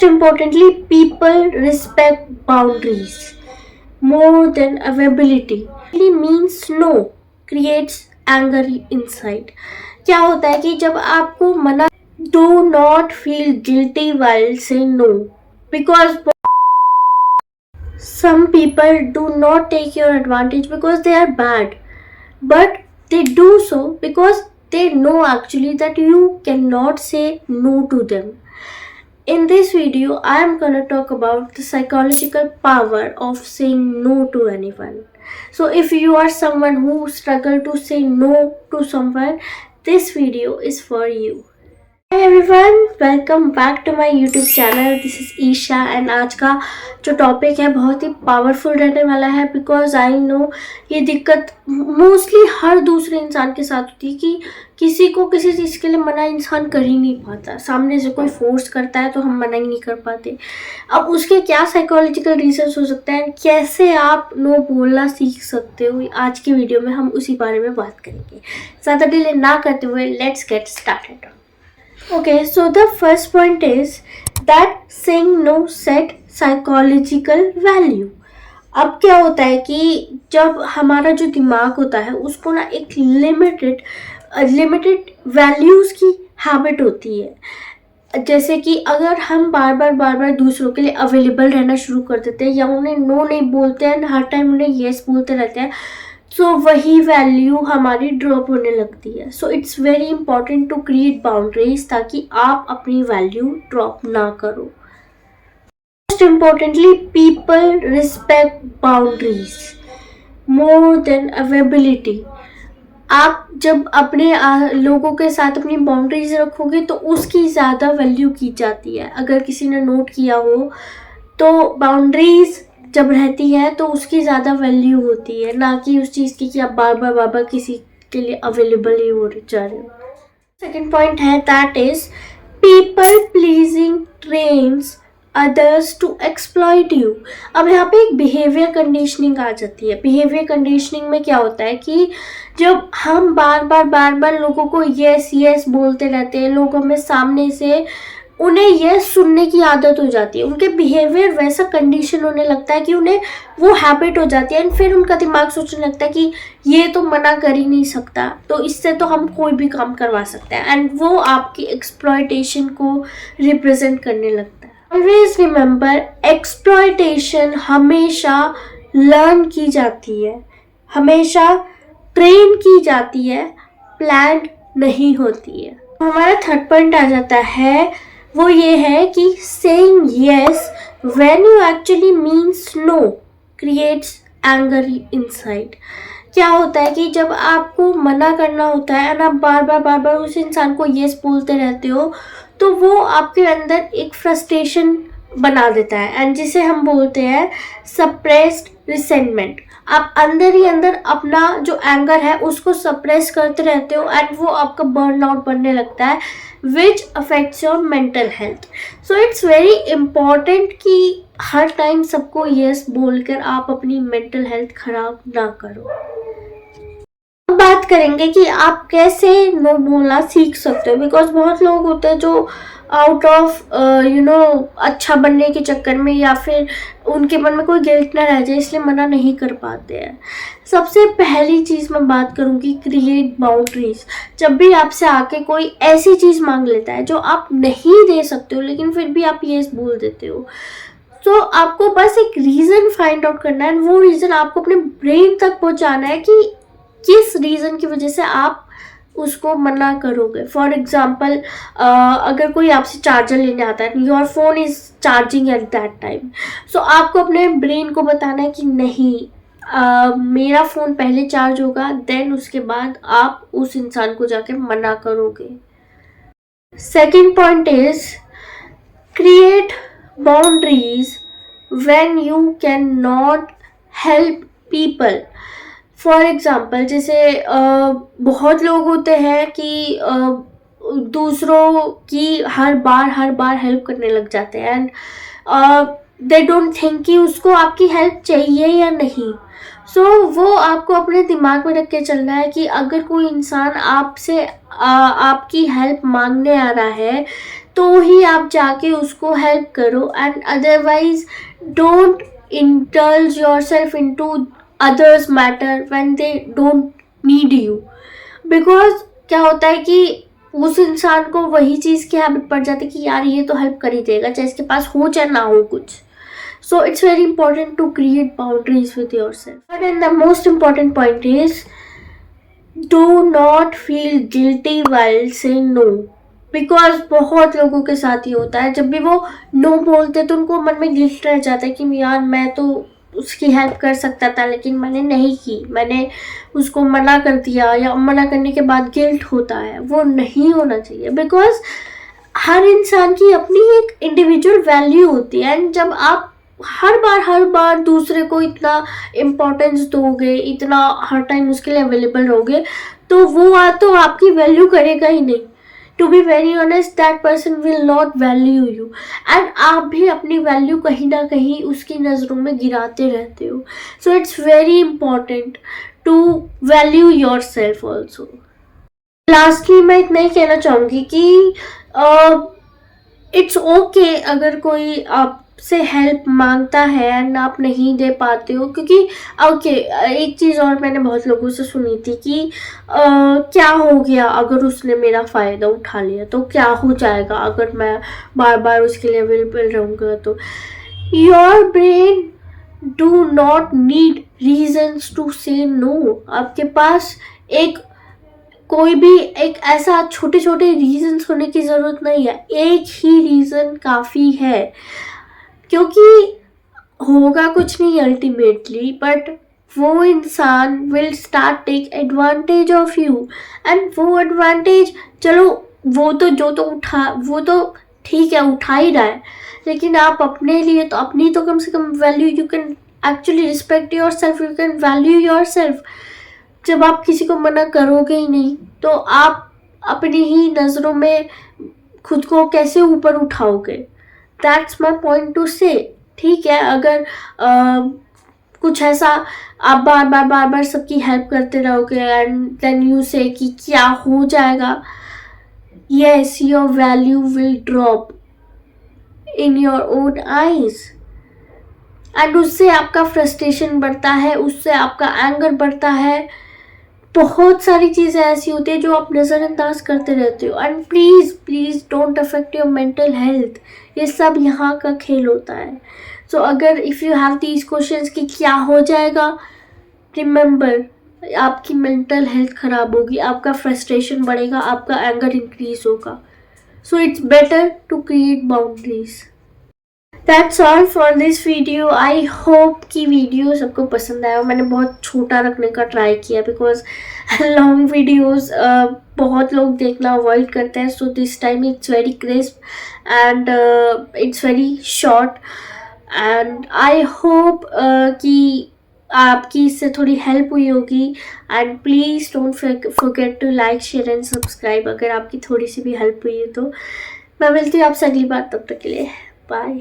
importantly, people respect boundaries more than availability. Really means no creates anger inside. क्या होता है कि जब आपको मना, do not feel guilty while saying no, because some people do not take your advantage because they are bad, but they do so because they know actually that you cannot say no to them. In this video, I am gonna talk about the psychological power of saying no to anyone. So if you are someone who struggle to say no to someone, this video is for you. Hi everyone, welcome back to my YouTube channel. This is Isha and आज का जो topic है बहुत ही powerful रहने वाला है because I know ये दिक्कत मोस्टली हर दूसरे इंसान के साथ होती है कि किसी को किसी चीज़ के लिए मना इंसान कर ही नहीं पाता. सामने से कोई फोर्स करता है तो हम मना ही नहीं कर पाते. अब उसके क्या साइकोलॉजिकल रीजंस हो सकते हैं, कैसे आप नो बोलना सीख सकते हो, आज की वीडियो में हम उसी बारे में बात करेंगे. ज़्यादा डिले ना करते हुए let's get started. Okay, so the first point is that saying no set psychological value. अब क्या होता है कि जब हमारा जो दिमाग होता है उसको ना एक लिमिटेड वैल्यूज़ की हैबिट होती है. जैसे कि अगर हम बार बार दूसरों के लिए अवेलेबल रहना शुरू कर देते हैं या उन्हें नो नहीं बोलते हैं, हर टाइम उन्हें येस बोलते रहते हैं, सो वही वैल्यू हमारी ड्रॉप होने लगती है. So it's very important to create boundaries ताकि आप अपनी वैल्यू ड्रॉप ना करो. Most importantly, people respect boundaries more than availability. आप जब अपने लोगों के साथ अपनी बाउंड्रीज रखोगे तो उसकी ज़्यादा वैल्यू की जाती है. अगर किसी ने नोट किया हो तो बाउंड्रीज जब रहती है तो उसकी ज़्यादा वैल्यू होती है, ना कि उस चीज़ की कि आप बार बार किसी के लिए अवेलेबल ही हो जा रहे हो. सेकेंड पॉइंट है that is people pleasing trains others to exploit you. अब यहाँ पे एक बिहेवियर कंडीशनिंग आ जाती है. बिहेवियर कंडीशनिंग में क्या होता है कि जब हम बार बार लोगों को यस बोलते रहते हैं, लोग हमें सामने से उन्हें यह सुनने की आदत हो जाती है, उनके बिहेवियर वैसा कंडीशन होने लगता है कि उन्हें वो हैबिट हो जाती है एंड फिर उनका दिमाग सोचने लगता है कि ये तो मना कर ही नहीं सकता, तो इससे तो हम कोई भी काम करवा सकते हैं, एंड वो आपकी एक्सप्लॉयटेशन को रिप्रेजेंट करने लगता है. ऑलवेज रिमेंबर, एक्सप्लॉयटेशन हमेशा लर्न की जाती है, हमेशा ट्रेन की जाती है, प्लान नहीं होती है. हमारा थर्ड पॉइंट आ जाता है, वो ये है कि saying yes when you actually means no creates anger inside. क्या होता है कि जब आपको मना करना होता है ना, बार बार उस इंसान को yes बोलते रहते हो तो वो आपके अंदर एक फ्रस्ट्रेशन बना देता है एंड जिसे हम बोलते हैं सप्रेस्ड रिसेंटमेंट. आप अंदर ही अंदर अपना जो एंगर है उसको सप्रेस करते रहते हो एंड वो आपका बर्न आउट बनने लगता है which affects your mental health. So it's very important कि हर टाइम सबको यस बोलकर आप अपनी मेंटल हेल्थ खराब ना करो. अब बात करेंगे कि आप कैसे नो बोलना सीख सकते हो, बिकॉज बहुत लोग होते हैं जो आउट ऑफ अच्छा बनने के चक्कर में या फिर उनके मन में कोई गिल्ट ना रह जाए इसलिए मना नहीं कर पाते हैं. सबसे पहली चीज़ मैं बात करूँगी, क्रिएट बाउंड्रीज. जब भी आपसे आके कोई ऐसी चीज़ मांग लेता है जो आप नहीं दे सकते हो लेकिन फिर भी आप ये बोल देते हो, तो आपको बस एक रीज़न फाइंड आउट करना है. वो रीज़न आपको अपने ब्रेन तक पहुँचाना है कि किस रीज़न की वजह से आप उसको मना करोगे. फॉर एग्जाम्पल, अगर कोई आपसे चार्जर लेने आता है, your phone is charging at that time, so आपको अपने ब्रेन को बताना है कि नहीं, मेरा फ़ोन पहले चार्ज होगा, देन उसके बाद आप उस इंसान को जाके मना करोगे. Second point is create boundaries when you can not help people. For example, जैसे बहुत लोग होते हैं कि दूसरों की हर बार हेल्प करने लग जाते हैं एंड दे डोंट थिंक कि उसको आपकी हेल्प चाहिए या नहीं. सो वो आपको अपने दिमाग में रख के चलना है कि अगर कोई इंसान आपसे आपकी हेल्प मांगने आ रहा है तो ही आप जाके उसको हेल्प करो, and otherwise don't indulge yourself into others matter when they don't need you, because क्या होता है कि उस इंसान को वही चीज की हैबिट पड़ जाती है कि यार ये तो हेल्प कर ही देगा, चाहे इसके पास हो चाहे ना हो कुछ. So it's very important to create boundaries with yourself. And the most important point is, do not feel guilty while saying no. Because बहुत लोगों के साथ ही होता है, जब भी वो नो बोलते तो उनको मन में गिल्ट रह जाता है कि यार मैं तो उसकी हेल्प कर सकता था लेकिन मैंने नहीं की, मैंने उसको मना कर दिया, या मना करने के बाद गिल्ट होता है. वो नहीं होना चाहिए, बिकॉज हर इंसान की अपनी एक इंडिविजुअल वैल्यू होती है, एंड जब आप हर बार दूसरे को इतना इम्पोर्टेंस दोगे, इतना हर टाइम उसके लिए अवेलेबल रहोगे, तो वो तो आपकी वैल्यू करेगा ही नहीं. To be very honest, that person will not value you, and आप भी अपनी वैल्यू कहीं ना कहीं उसकी नज़रों में गिराते रहते हो. So it's very important to value yourself also. Lastly मैं इतना ही कहना चाहूँगी कि इट्स ओके अगर कोई आपसे हेल्प मांगता है एंड आप नहीं दे पाते हो, क्योंकि ओके एक चीज़ और मैंने बहुत लोगों से सुनी थी कि क्या हो गया अगर उसने मेरा फ़ायदा उठा लिया, तो क्या हो जाएगा अगर मैं बार बार उसके लिए अवेलेबल रहूँगा. तो your brain do not need reasons to say no. आपके पास कोई भी एक ऐसा छोटे छोटे रीजंस होने की ज़रूरत नहीं है, एक ही रीज़न काफ़ी है, क्योंकि होगा कुछ नहीं अल्टीमेटली, बट वो इंसान will start take advantage of you, and वो एडवांटेज चलो वो तो ठीक है उठा ही रहा है, लेकिन आप अपने लिए तो अपनी तो कम से कम value, you can actually respect yourself, you can value yourself. जब आप किसी को मना करोगे ही नहीं तो आप अपनी ही नज़रों में खुद को कैसे ऊपर उठाओगे. दैट्स माई पॉइंट टू से. ठीक है, अगर कुछ ऐसा आप बार बार सबकी हेल्प करते रहोगे एंड देन यू से कि क्या हो जाएगा, yes your value will drop in your own eyes, and उससे आपका फ्रस्ट्रेशन बढ़ता है, उससे आपका एंगर बढ़ता है. बहुत सारी चीज़ें ऐसी होती है जो आप नज़रअंदाज करते रहते हो, and please don't affect your mental health. ये सब यहाँ का खेल होता है. सो अगर if you have these questions कि क्या हो जाएगा, रिमेंबर आपकी मेंटल हेल्थ ख़राब होगी, आपका फ्रस्ट्रेशन बढ़ेगा, आपका एंगर इंक्रीज होगा. So it's better to create boundaries. That's all for this video. I hope कि वीडियो सबको पसंद आया. मैंने बहुत छोटा रखने का ट्राई किया बिकॉज लॉन्ग वीडियोस बहुत लोग देखना अवॉइड करते हैं. So this time it's very crisp and it's very short, and I hope कि आपकी इससे थोड़ी हेल्प हुई होगी. And please don't forget to like, share and subscribe अगर आपकी थोड़ी सी भी हेल्प हुई है तो. मैं मिलती हूँ आपसे अगली बार, तब तक के लिए बाय.